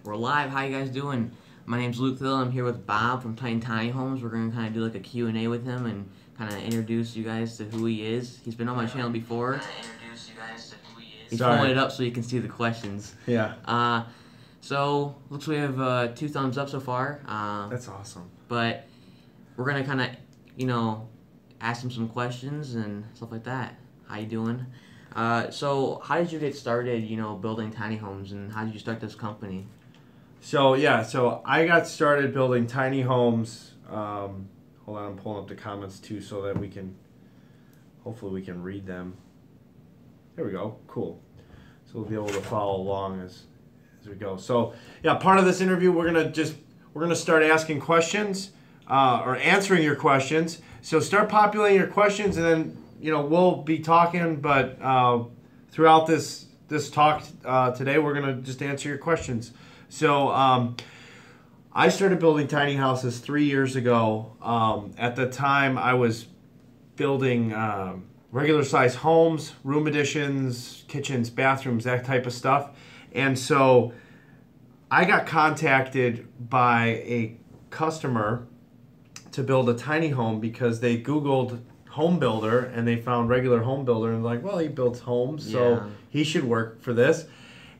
We're live. How you guys doing? My name's Luke Thill. I'm here with Bob from Tiny Homes. We're going to kind of do like a Q&A with him and kind of introduce you guys to who he is. He's been on my channel before. He's pulling it up so you can see the questions. Yeah. So, looks like we have 2 thumbs up so far. That's awesome. But we're going to kind of, ask him some questions and stuff like that. How you doing? So, how did you get started, building tiny homes, and how did you start this company? So I got started building tiny homes. Hold on, I'm pulling up the comments too so that hopefully we can read them. There we go. Cool. So we'll be able to follow along as we go. So yeah, part of this interview we're gonna start asking questions or answering your questions. So start populating your questions, and then we'll be talking. But throughout this talk today, we're gonna just answer your questions. So I started building tiny houses 3 years ago. At the time, I was building regular size homes, room additions, kitchens, bathrooms, that type of stuff. And so I got contacted by a customer to build a tiny home because they Googled home builder and they found regular home builder and like, well, he builds homes, so he should work for this.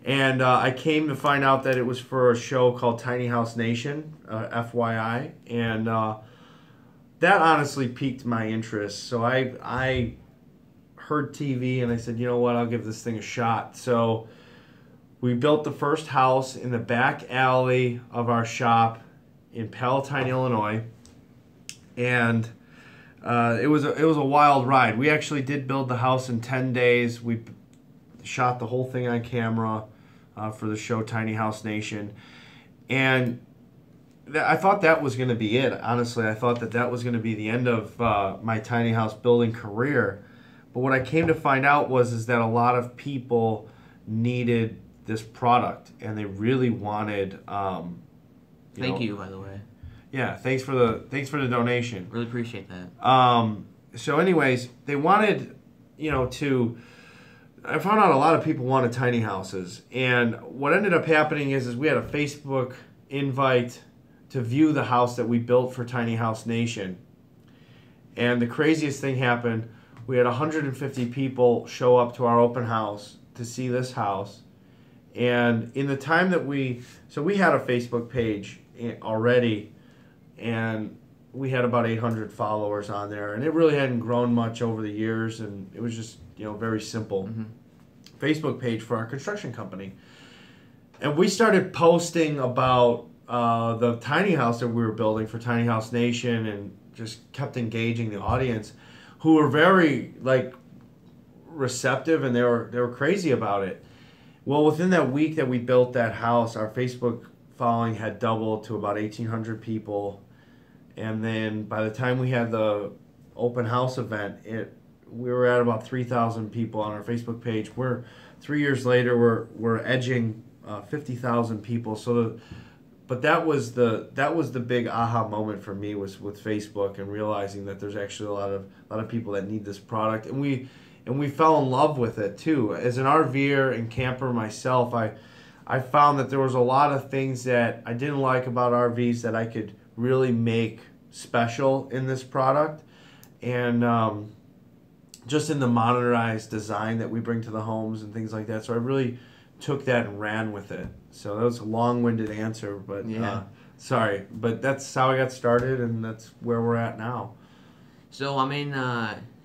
And I came to find out that it was for a show called Tiny House Nation, FYI, and that honestly piqued my interest. So I heard TV and I said, you know what, I'll give this thing a shot. So we built the first house in the back alley of our shop in Palatine, Illinois, and it was a wild ride. We actually did build the house in 10 days. We shot the whole thing on camera for the show Tiny House Nation, and I thought that was going to be it. Honestly, I thought that was going to be the end of my tiny house building career. But what I came to find out is that a lot of people needed this product, and they really wanted. Thank you, by the way. Yeah, thanks for the donation. Really appreciate that. So, anyways, they wanted, to. I found out a lot of people wanted tiny houses, and what ended up happening is we had a Facebook invite to view the house that we built for Tiny House Nation, and the craziest thing happened. We had 150 people show up to our open house to see this house, and in the time that we had a Facebook page already, and we had about 800 followers on there, and it really hadn't grown much over the years, and it was just very simple Facebook page for our construction company. And we started posting about the tiny house that we were building for Tiny House Nation, and just kept engaging the audience, who were very receptive, and they were crazy about it. Well, within that week that we built that house, our Facebook following had doubled to about 1,800 people. And then by the time we had the open house event, we were at about 3,000 people on our Facebook page. 3 years later, we're edging 50,000 people. But that was the big aha moment for me, was with Facebook and realizing that there's actually a lot of people that need this product, and we fell in love with it too. As an RVer and camper myself, I found that there was a lot of things that I didn't like about RVs that I could really make special in this product, and just in the modernized design that we bring to the homes and things like that. So I really took that and ran with it. So that was a long-winded answer, but sorry, but that's how I got started, and that's where we're at now. So I'm in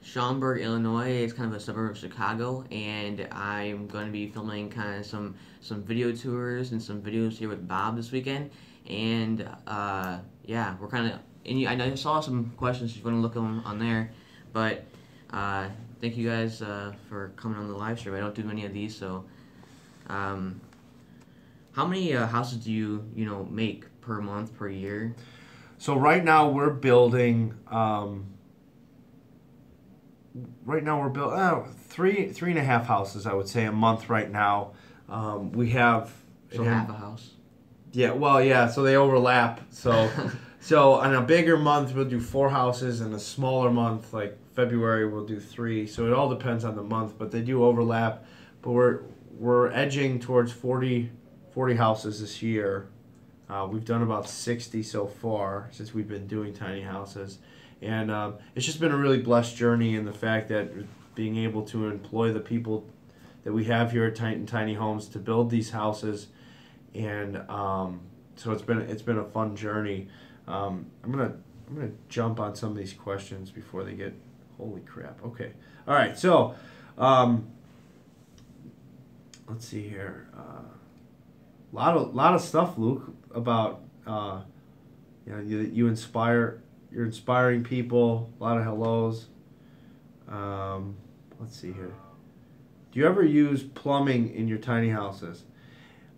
Schaumburg, Illinois. It's kind of a suburb of Chicago, and I'm going to be filming kind of some video tours and some videos here with Bob this weekend. And we're kind of. And I know you saw some questions if you want to look on there, but thank you guys for coming on the live stream. I don't do many of these, so how many houses do you make per month, per year? So right now we're building. Three and a half houses, I would say, a month right now. We have half a house. Yeah, well, yeah. So they overlap. So. So on a bigger month, we'll do 4 houses, and a smaller month, like February, we'll do 3. So it all depends on the month, but they do overlap. But we're edging towards 40 40 houses this year. We've done about 60 so far since we've been doing tiny houses. And it's just been a really blessed journey in the fact that being able to employ the people that we have here at Tiny Homes to build these houses. And so it's been a fun journey. I'm gonna jump on some of these questions before they get, holy crap. Okay. All right. So let's see here. Lot of stuff, Luke, about you're inspiring people. A lot of hellos. Let's see here. Do you ever use plumbing in your tiny houses?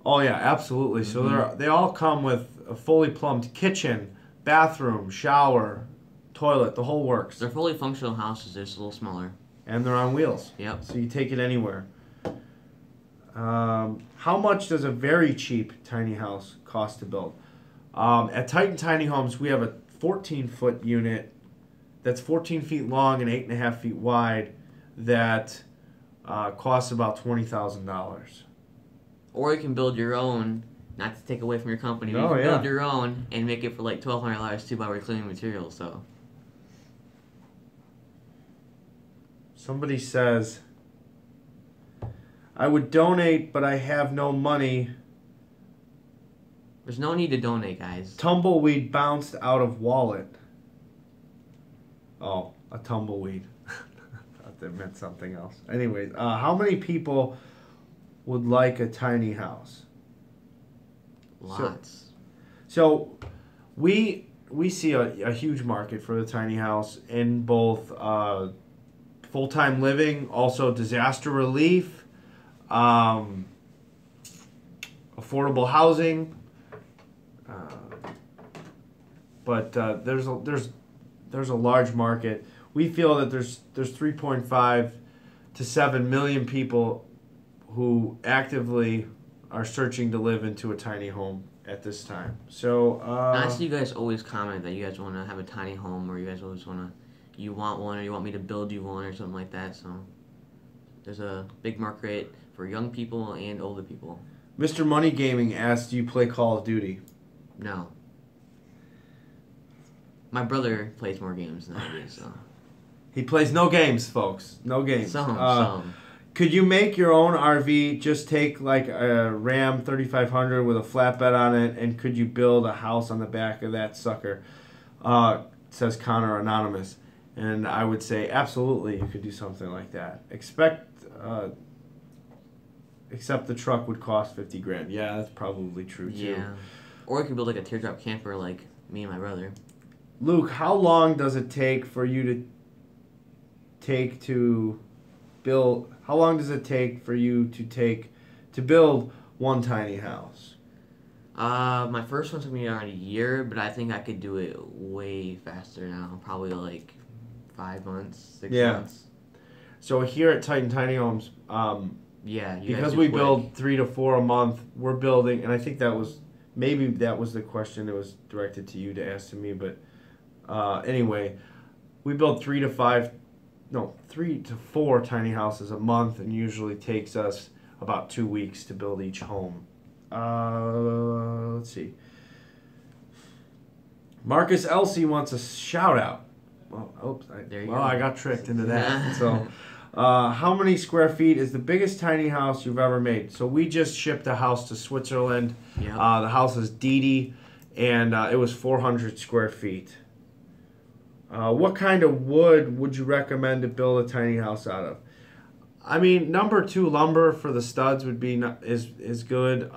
Oh yeah, absolutely. So they all come with a fully plumbed kitchen, bathroom, shower, toilet, the whole works. They're fully functional houses. They're just a little smaller. And they're on wheels. Yep. So you take it anywhere. How much does a very cheap tiny house cost to build? At Titan Tiny Homes, we have a 14-foot unit that's 14 feet long and 8.5 feet wide that costs about $20,000. Or you can build your own, not to take away from your company, but you can build your own and make it for like $1,200 too by reclaiming materials. So somebody says, I would donate, but I have no money. There's no need to donate, guys. Tumbleweed bounced out of wallet. Oh, a tumbleweed. Thought that meant something else. Anyways, how many people would like a tiny house? Lots. So we see a huge market for the tiny house in both full-time living, also disaster relief, affordable housing. But there's a large market. We feel that there's 3.5 to 7 million people who actively are searching to live into a tiny home at this time. So I see you guys always comment that you guys want to have a tiny home, or you guys always you want one, or you want me to build you one, or something like that. So there's a big market for young people and older people. Mr. Money Gaming asked, do you play Call of Duty? No. My brother plays more games than I do, so. He plays no games, folks. No games. Some. Could you make your own RV? Just take like a Ram 3500 with a flatbed on it, and could you build a house on the back of that sucker? Says Connor Anonymous. And I would say absolutely you could do something like that. Except the truck would cost $50,000. Yeah, that's probably true too. Yeah. Or you could build like a teardrop camper like me and my brother. Luke, how long does it take for you to build? How long does it take for you to build one tiny house? My first one took me around a year, but I think I could do it way faster now. Probably like 5 months, 6 months. So here at Titan Tiny Homes, because we build 3 to 4 a month, we're building, and I think that was the question that was directed to you to ask to me, but anyway, we build 3 to 4 tiny houses a month, and usually takes us about 2 weeks to build each home. Let's see. Marcus Elsie wants a shout out. Well, I got tricked into that. So, how many square feet is the biggest tiny house you've ever made? So we just shipped a house to Switzerland. Yep. The house is Didi, and it was 400 square feet. What kind of wood would you recommend to build a tiny house out of? I mean, number 2 lumber for the studs would be is good.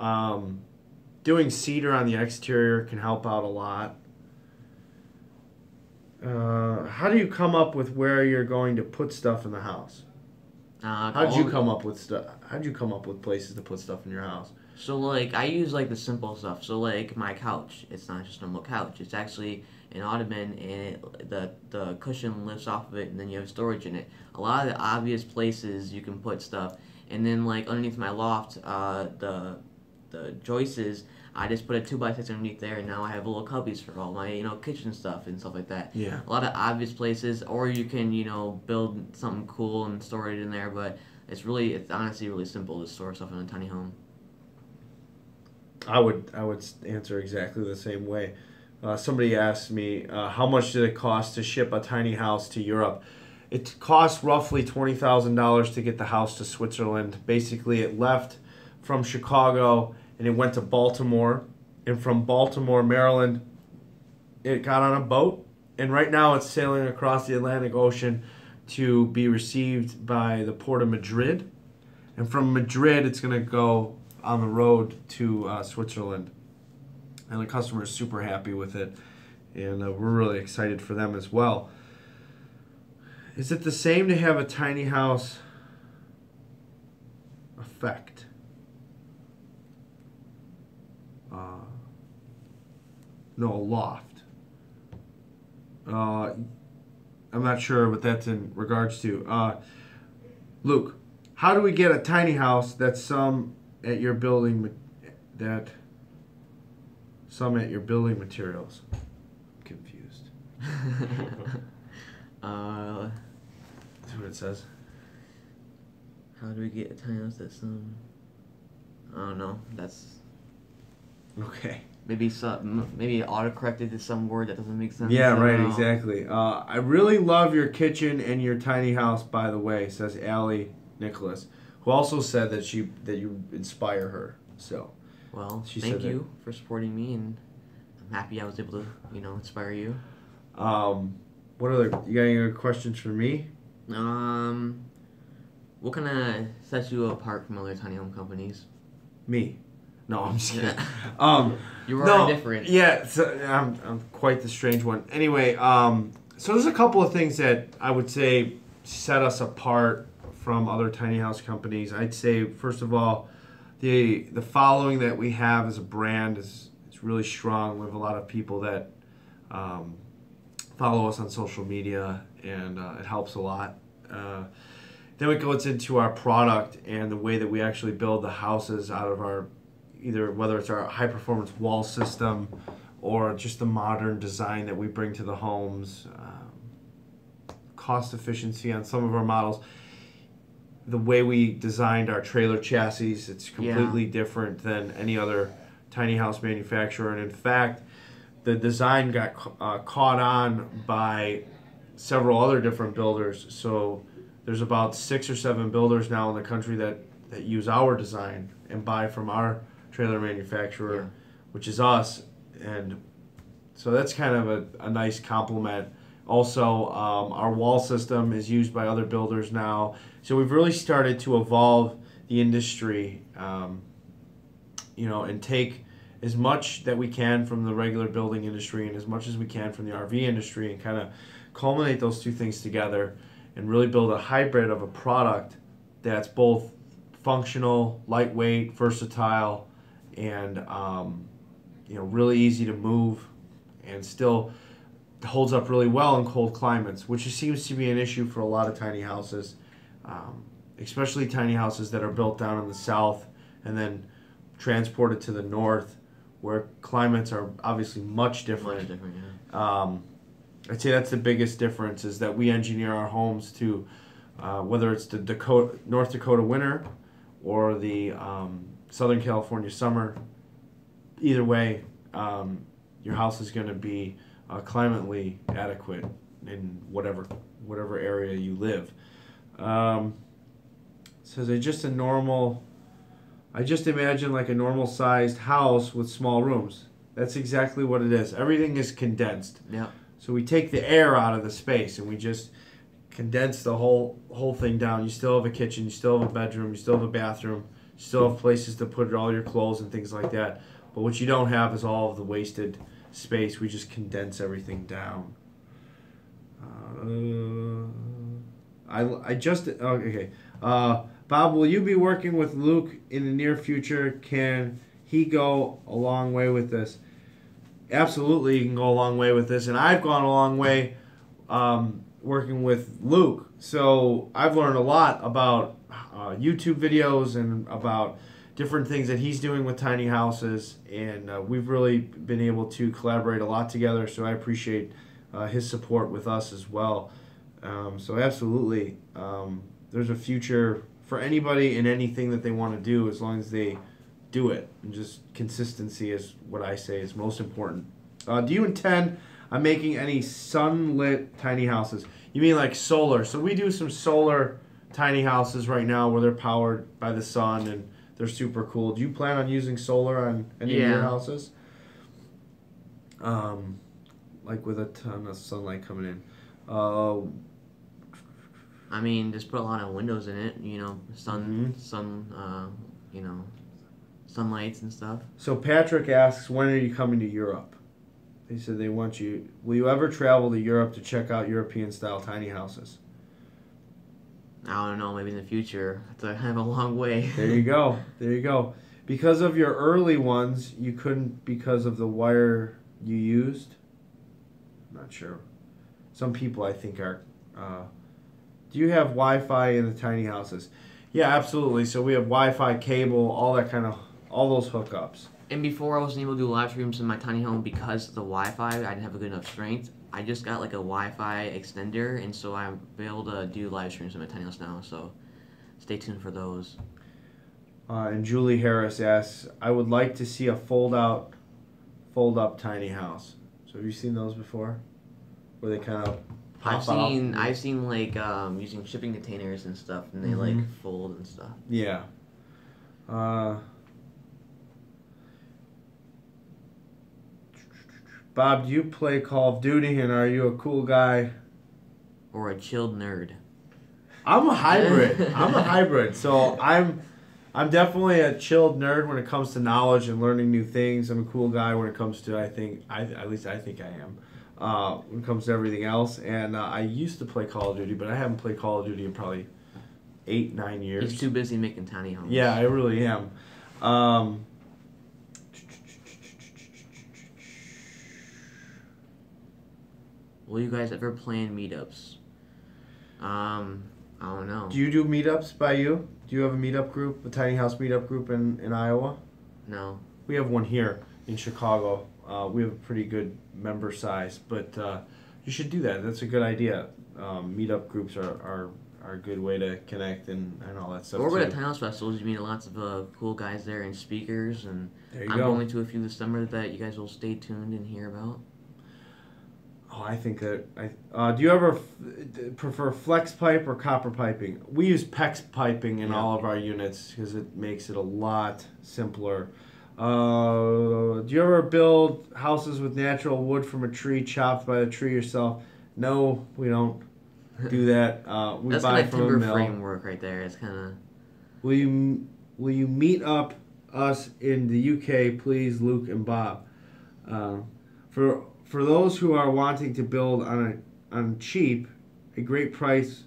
Doing cedar on the exterior can help out a lot. How do you come up with where you're going to put stuff in the house? How'd you come up with places to put stuff in your house? So like I use like the simple stuff. So like my couch, it's not just a normal couch. It's actually an ottoman, and the cushion lifts off of it, and then you have storage in it. A lot of the obvious places you can put stuff, and then like underneath my loft, the joists, I just put a 2x6 underneath there, and now I have little cubbies for all my kitchen stuff and stuff like that. Yeah. A lot of obvious places, or you can build something cool and store it in there. But it's honestly really simple to store stuff in a tiny home. I would answer exactly the same way. Somebody asked me, how much did it cost to ship a tiny house to Europe? It cost roughly $20,000 to get the house to Switzerland. Basically, it left from Chicago and it went to Baltimore. And from Baltimore, Maryland, it got on a boat. And right now it's sailing across the Atlantic Ocean to be received by the port of Madrid. And from Madrid, it's going to go on the road to Switzerland. And the customer is super happy with it. And we're really excited for them as well. Is it the same to have a tiny house effect? No, a loft. I'm not sure what that's in regards to. Luke, how do we get a tiny house that some at your building materials? I'm confused. That's what it says. How do we get a tiny house that some? I don't know. That's Okay. maybe autocorrected to some word that doesn't make sense. Yeah, right, exactly. I really love your kitchen and your tiny house, by the way, says Allie Nicholas, who also said that you inspire her. So, well, thank you for supporting me, and I'm happy I was able to, inspire you. What other? You got any other questions for me? What kind of sets you apart from other tiny home companies? Me. No, I'm just kidding. You are different. Yeah, so I'm quite the strange one. Anyway, so there's a couple of things that I would say set us apart from other tiny house companies. I'd say first of all, the following that we have as a brand is really strong. We have a lot of people that follow us on social media, and it helps a lot. Then it goes into our product and the way that we actually build the houses out of our whether it's our high performance wall system or just the modern design that we bring to the homes, cost efficiency on some of our models, the way we designed our trailer chassis, it's completely different than any other tiny house manufacturer. And in fact, the design got caught on by several other different builders. So there's about 6 or 7 builders now in the country that use our design and buy from our trailer manufacturer, which is us. And so that's kind of a nice compliment. Also, our wall system is used by other builders now. So we've really started to evolve the industry, and take as much that we can from the regular building industry and as much as we can from the RV industry and kind of culminate those two things together and really build a hybrid of a product that's both functional, lightweight, versatile, and really easy to move, and still holds up really well in cold climates, which seems to be an issue for a lot of tiny houses, especially tiny houses that are built down in the south and then transported to the north, where climates are obviously much different. I'd say that's the biggest difference, is that we engineer our homes to, whether it's the North Dakota winter or the Southern California summer, either way, your house is going to be climately adequate in whatever area you live. Says I just imagine like a normal sized house with small rooms. That's exactly what it is. Everything is condensed. Yeah. So we take the air out of the space and we just condense the whole thing down. You still have a kitchen, you still have a bedroom, you still have a bathroom, you still have places to put all your clothes and things like that. But what you don't have is all of the wasted space. We just condense everything down. Bob, will you be working with Luke in the near future? Can he go a long way with this? Absolutely, he can go a long way with this, and I've gone a long way working with Luke. So I've learned a lot about YouTube videos and about different things that he's doing with tiny houses, and we've really been able to collaborate a lot together. So I appreciate his support with us as well. So absolutely, there's a future for anybody in anything that they want to do, as long as they do it. And just consistency is what I say is most important. Do you intend on making any sunlit tiny houses? You mean like solar? So we do some solar tiny houses right now where they're powered by the sun and they're super cool. Do you plan on using solar on any of your houses? Like with a ton of sunlight coming in. I mean, just put a lot of windows in it. You know, sun, you know, sunlights and stuff. So Patrick asks, when are you coming to Europe? He said they want you. Will you ever travel to Europe to check out European-style tiny houses? I don't know. Maybe in the future. It's kind of a long way. There you go. There you go. Because of your early ones, you couldn't because of the wire you used? I'm not sure. Some people, I think, are... do you have Wi-Fi in the tiny houses? Yeah, absolutely. So we have Wi-Fi, cable, all that kind of... all those hookups. And before I wasn't able to do live streams in my tiny home because of the Wi-Fi. I didn't have a good enough strength. I just got like a Wi-Fi extender, and so I'm able to do live streams in my tiny house now. So stay tuned for those. And Julie Harris asks, I would like to see a fold-up tiny house. So have you seen those before? Where they kind of pop out? I've seen like using shipping containers and stuff, and they like fold and stuff. Yeah. Bob, do you play Call of Duty, and are you a cool guy? Or a chilled nerd? I'm a hybrid. I'm a hybrid. So I'm definitely a chilled nerd when it comes to knowledge and learning new things. I'm a cool guy when it comes to, at least I think I am, when it comes to everything else. And I used to play Call of Duty, but I haven't played Call of Duty in probably 8-9 years. He's too busy making tiny homes. Yeah, I really am. Will you guys ever plan meetups? I don't know. Do you do meetups by you? Do you have a meetup group, a tiny house meetup group in Iowa? No. We have one here in Chicago. We have a pretty good member size, but you should do that. That's a good idea. Meetup groups are a good way to connect and all that stuff. Or go to tiny house festivals. You meet lots of cool guys there and speakers, and I'm going to a few this summer that you guys will stay tuned and hear about. Oh, I think that do you ever prefer flex pipe or copper piping? We use PEX piping in all of our units because it makes it a lot simpler. Do you ever build houses with natural wood from a tree chopped by the tree yourself? No, we don't do that. We That's buy kind of from a timber mill. framework right there. It's kind of. Will you meet up us in the UK, please, Luke and Bob? For those who are wanting to build on cheap, a great price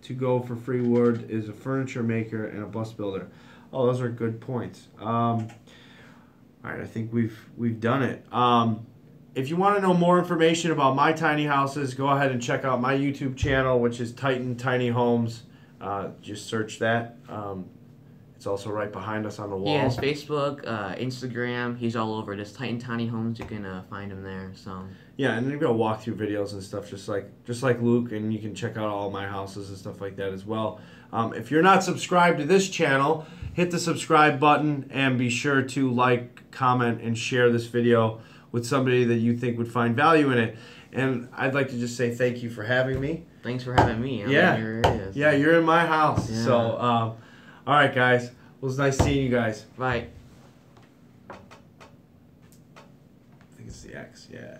to go for free wood is a furniture maker and a bus builder. Oh, those are good points. All right, I think we've done it. If you want to know more information about my tiny houses, go ahead and check out my YouTube channel, which is Titan Tiny Homes. Just search that. It's also right behind us on the wall. He has Facebook, Instagram. He's all over. Just Titan Tiny Homes. You can find him there. So. Yeah, and you're gonna walk through videos and stuff, just like Luke, and you can check out all my houses and stuff like that as well. If you're not subscribed to this channel, hit the subscribe button and be sure to like, comment, and share this video with somebody that you think would find value in it. And I'd like to just say thank you for having me. Thanks for having me. Yeah, you're in my house. Yeah. So. All right, guys. It was nice seeing you guys. Bye. I think it's the X, yeah.